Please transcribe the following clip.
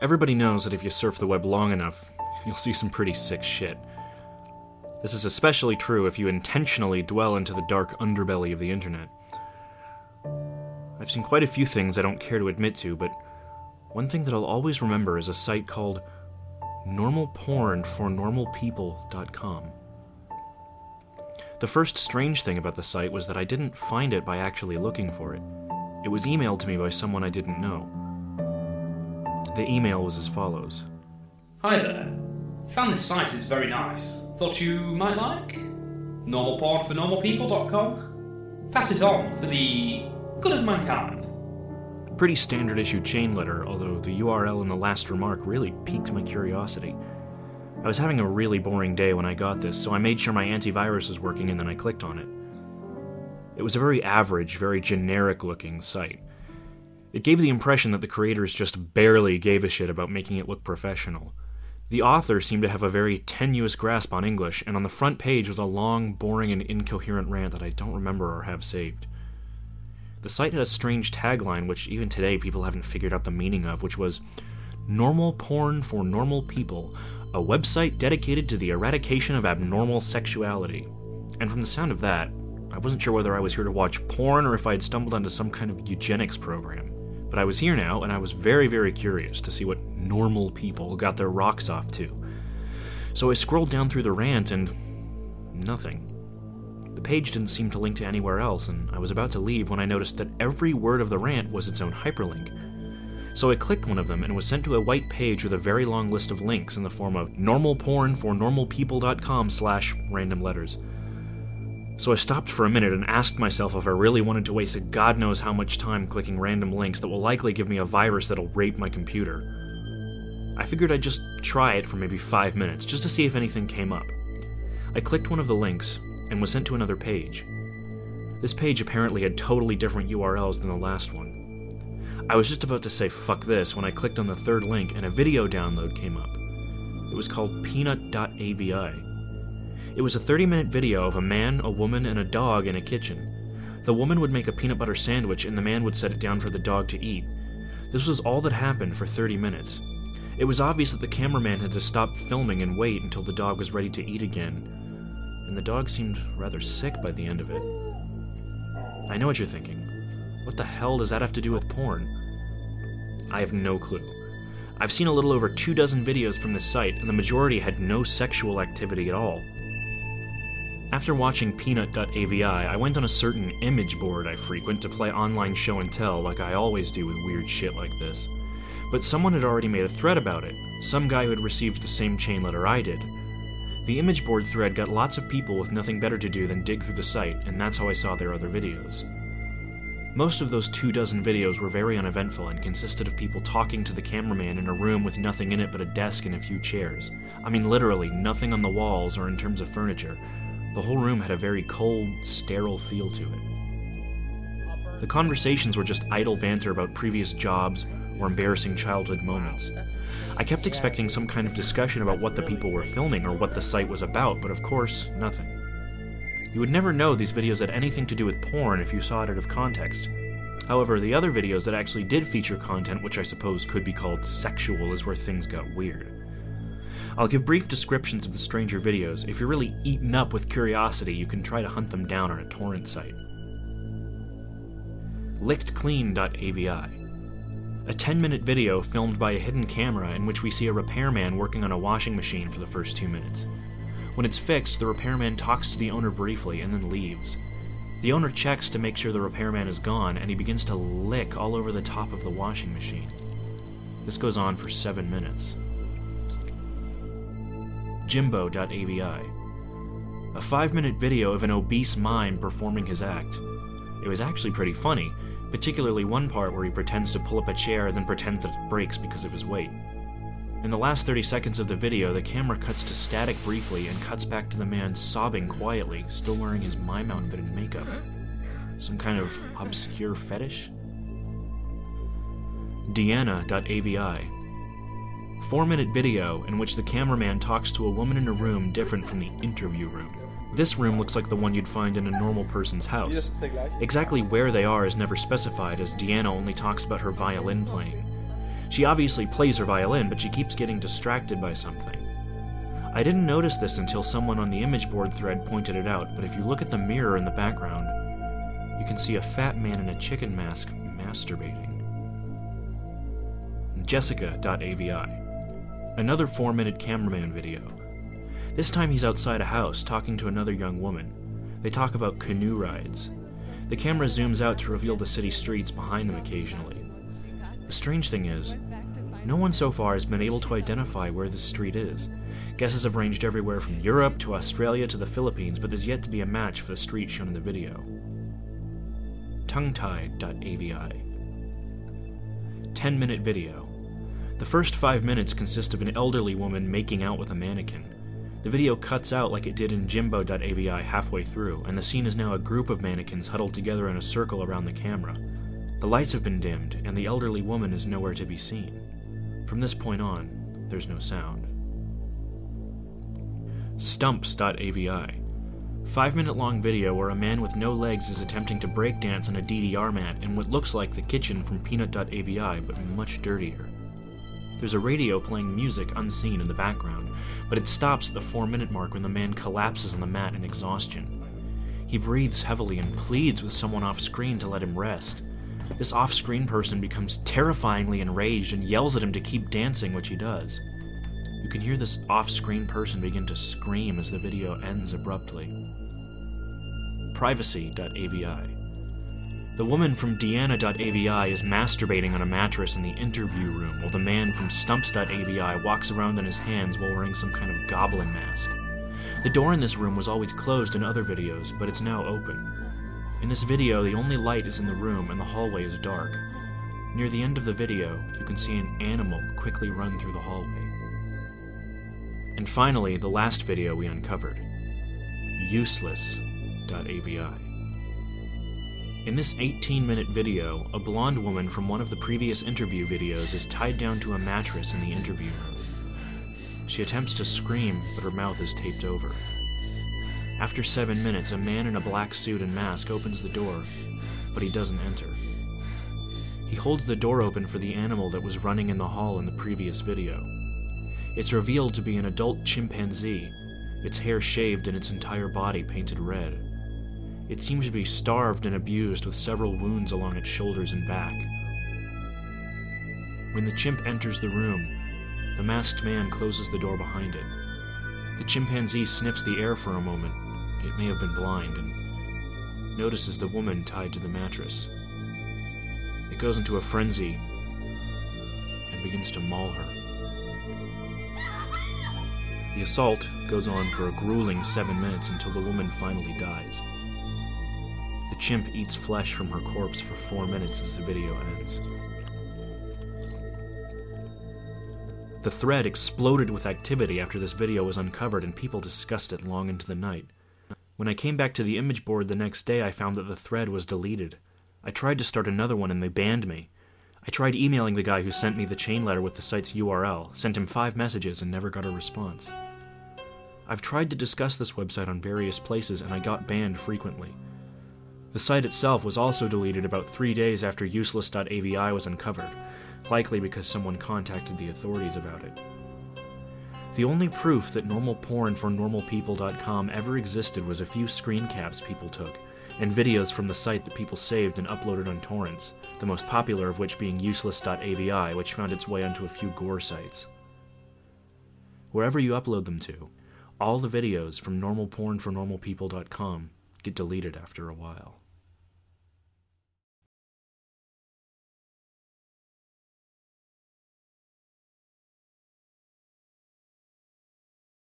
Everybody knows that if you surf the web long enough, you'll see some pretty sick shit. This is especially true if you intentionally dwell into the dark underbelly of the internet. I've seen quite a few things I don't care to admit to, but one thing that I'll always remember is a site called normalpornfornormalpeople.com. The first strange thing about the site was that I didn't find it by actually looking for it. It was emailed to me by someone I didn't know. The email was as follows. Hi there. Found this site is very nice. Thought you might like? Normalpornfornormalpeople.com. Pass it on for the good of mankind. Pretty standard issue chain letter, although the URL in the last remark really piqued my curiosity. I was having a really boring day when I got this, so I made sure my antivirus was working and then I clicked on it. It was a very average, very generic-looking site. It gave the impression that the creators just barely gave a shit about making it look professional. The author seemed to have a very tenuous grasp on English, and on the front page was a long, boring, and incoherent rant that I don't remember or have saved. The site had a strange tagline, which even today people haven't figured out the meaning of, which was, "Normal porn for normal people, a website dedicated to the eradication of abnormal sexuality." And from the sound of that, I wasn't sure whether I was here to watch porn or if I had stumbled onto some kind of eugenics program. But I was here now, and I was very, very curious to see what normal people got their rocks off to. So I scrolled down through the rant, and nothing. The page didn't seem to link to anywhere else, and I was about to leave when I noticed that every word of the rant was its own hyperlink. So I clicked one of them and was sent to a white page with a very long list of links in the form of normalpornfornormalpeople.com/random letters. So I stopped for a minute and asked myself if I really wanted to waste a god knows how much time clicking random links that will likely give me a virus that'll rape my computer. I figured I'd just try it for maybe 5 minutes, just to see if anything came up. I clicked one of the links and was sent to another page. This page apparently had totally different URLs than the last one. I was just about to say fuck this when I clicked on the third link and a video download came up. It was called peanut.avi. It was a 30-minute video of a man, a woman, and a dog in a kitchen. The woman would make a peanut butter sandwich and the man would set it down for the dog to eat. This was all that happened for 30 minutes. It was obvious that the cameraman had to stop filming and wait until the dog was ready to eat again. And the dog seemed rather sick by the end of it. I know what you're thinking. What the hell does that have to do with porn? I have no clue. I've seen a little over 24 videos from this site, and the majority had no sexual activity at all. After watching peanut.avi, I went on a certain image board I frequent to play online show and tell like I always do with weird shit like this. But someone had already made a thread about it, some guy who had received the same chain letter I did. The image board thread got lots of people with nothing better to do than dig through the site, and that's how I saw their other videos. Most of those 24 videos were very uneventful and consisted of people talking to the cameraman in a room with nothing in it but a desk and a few chairs. I mean literally nothing on the walls or in terms of furniture. The whole room had a very cold, sterile feel to it. The conversations were just idle banter about previous jobs or embarrassing childhood moments. I kept expecting some kind of discussion about what the people were filming or what the site was about, but of course, nothing. You would never know these videos had anything to do with porn if you saw it out of context. However, the other videos that actually did feature content which I suppose could be called sexual is where things got weird. I'll give brief descriptions of the stranger videos. If you're really eaten up with curiosity, you can try to hunt them down on a torrent site. LickedClean.avi. A 10-minute video filmed by a hidden camera in which we see a repairman working on a washing machine for the first 2 minutes. When it's fixed, the repairman talks to the owner briefly and then leaves. The owner checks to make sure the repairman is gone, and he begins to lick all over the top of the washing machine. This goes on for 7 minutes. Jimbo.avi. A 5-minute video of an obese mime performing his act. It was actually pretty funny, particularly one part where he pretends to pull up a chair and then pretends that it breaks because of his weight. In the last 30 seconds of the video, the camera cuts to static briefly and cuts back to the man sobbing quietly, still wearing his mime outfit and makeup. Some kind of obscure fetish? Deanna.avi. 4-minute video in which the cameraman talks to a woman in a room different from the interview room. This room looks like the one you'd find in a normal person's house. Exactly where they are is never specified, as Deanna only talks about her violin playing. She obviously plays her violin, but she keeps getting distracted by something. I didn't notice this until someone on the image board thread pointed it out, but if you look at the mirror in the background, you can see a fat man in a chicken mask masturbating. Jessica.avi. Another 4-minute cameraman video. This time he's outside a house talking to another young woman. They talk about canoe rides. The camera zooms out to reveal the city streets behind them occasionally. The strange thing is, no one so far has been able to identify where this street is. Guesses have ranged everywhere from Europe to Australia to the Philippines, but there's yet to be a match for the street shown in the video. Tonguetied.avi. 10-minute video. The first 5 minutes consist of an elderly woman making out with a mannequin. The video cuts out like it did in Jimbo.avi halfway through, and the scene is now a group of mannequins huddled together in a circle around the camera. The lights have been dimmed, and the elderly woman is nowhere to be seen. From this point on, there's no sound. Stumps.avi. 5-minute-long video where a man with no legs is attempting to breakdance on a DDR mat in what looks like the kitchen from Peanut.avi, but much dirtier. There's a radio playing music unseen in the background, but it stops at the 4-minute mark when the man collapses on the mat in exhaustion. He breathes heavily and pleads with someone off-screen to let him rest. This off-screen person becomes terrifyingly enraged and yells at him to keep dancing, which he does. You can hear this off-screen person begin to scream as the video ends abruptly. Privacy.avi. The woman from Deanna.avi is masturbating on a mattress in the interview room, while the man from Stumps.avi walks around on his hands while wearing some kind of goblin mask. The door in this room was always closed in other videos, but it's now open. In this video, the only light is in the room and the hallway is dark. Near the end of the video, you can see an animal quickly run through the hallway. And finally, the last video we uncovered. Useless.avi. In this 18-minute video, a blonde woman from one of the previous interview videos is tied down to a mattress in the interview room. She attempts to scream, but her mouth is taped over. After 7 minutes, a man in a black suit and mask opens the door, but he doesn't enter. He holds the door open for the animal that was running in the hall in the previous video. It's revealed to be an adult chimpanzee, its hair shaved and its entire body painted red. It seems to be starved and abused with several wounds along its shoulders and back. When the chimp enters the room, the masked man closes the door behind it. The chimpanzee sniffs the air for a moment, it may have been blind, and notices the woman tied to the mattress. It goes into a frenzy and begins to maul her. The assault goes on for a grueling 7 minutes until the woman finally dies. The chimp eats flesh from her corpse for 4 minutes as the video ends. The thread exploded with activity after this video was uncovered, and people discussed it long into the night. When I came back to the image board the next day, I found that the thread was deleted. I tried to start another one and they banned me. I tried emailing the guy who sent me the chain letter with the site's URL, sent him 5 messages and never got a response. I've tried to discuss this website on various places and I got banned frequently. The site itself was also deleted about 3 days after Useless.avi was uncovered, likely because someone contacted the authorities about it. The only proof that normal porn for normalpeople.com ever existed was a few screen caps people took, and videos from the site that people saved and uploaded on torrents, the most popular of which being Useless.avi, which found its way onto a few gore sites. Wherever you upload them to, all the videos from normalpornfornormalpeople.com get deleted after a while.